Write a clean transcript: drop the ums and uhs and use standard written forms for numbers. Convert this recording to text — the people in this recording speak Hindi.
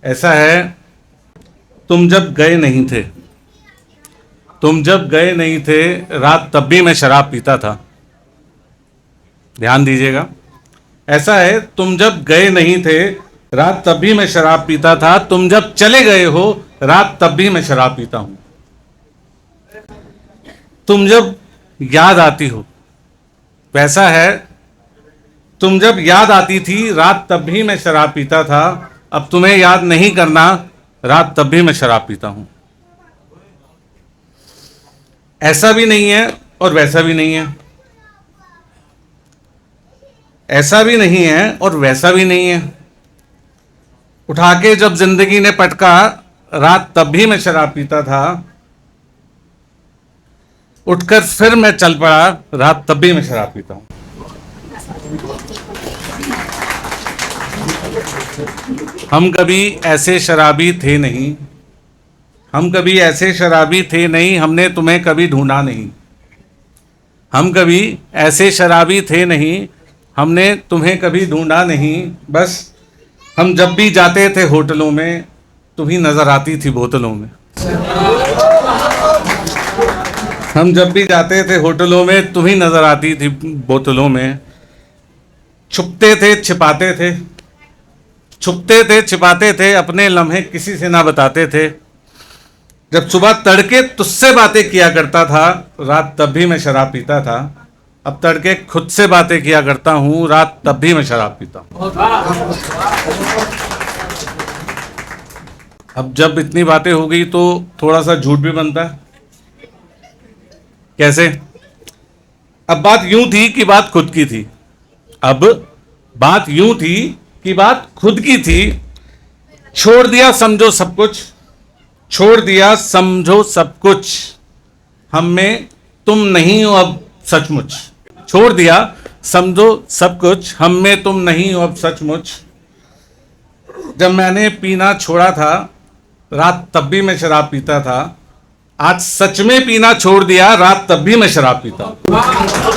ऐसा है, तुम जब गए नहीं थे, तुम जब गए नहीं थे रात तब भी मैं शराब पीता था। ध्यान दीजिएगा। ऐसा है, तुम जब गए नहीं थे रात तब भी मैं शराब पीता था, तुम जब चले गए हो रात तब भी मैं शराब पीता हूं। तुम जब याद आती हो, वैसा है, तुम जब याद आती थी रात तब भी मैं शराब पीता था, अब तुम्हें याद नहीं करना रात तब भी मैं शराब पीता हूं। ऐसा भी नहीं है और वैसा भी नहीं है, ऐसा भी नहीं है और वैसा भी नहीं है। उठा के जब जिंदगी ने पटका रात तब भी मैं शराब पीता था, उठकर फिर मैं चल पड़ा रात तब भी मैं शराब पीता हूं। हम कभी ऐसे शराबी थे नहीं, हम कभी ऐसे शराबी थे नहीं, हमने तुम्हें कभी ढूंढा नहीं। हम कभी ऐसे शराबी थे नहीं, हमने तुम्हें कभी ढूंढा नहीं। बस हम जब भी जाते थे होटलों में, तुम ही नजर आती थी बोतलों में। हम जब भी जाते थे होटलों में, तुम ही नजर आती थी बोतलों में। छुपते थे छिपाते थे, छुपते थे छिपाते थे, अपने लम्हे किसी से ना बताते थे। जब सुबह तड़के तुझसे बातें किया करता था, रात तब भी मैं शराब पीता था। अब तड़के खुद से बातें किया करता हूं, रात तब भी मैं शराब पीता हूं। अब जब इतनी बातें हो गई तो थोड़ा सा झूठ भी बनता है। कैसे? अब बात यूं थी कि बात खुद की थी, अब बात यूं थी कि बात खुद की थी। छोड़ दिया समझो सब कुछ, छोड़ दिया समझो सब कुछ, हम में तुम नहीं हो अब सचमुच। छोड़ दिया समझो सब कुछ, हम में तुम नहीं हो अब सचमुच। जब मैंने पीना छोड़ा था रात तब भी मैं शराब पीता था, आज सच में पीना छोड़ दिया, रात तब भी मैं शराब पीता हूं।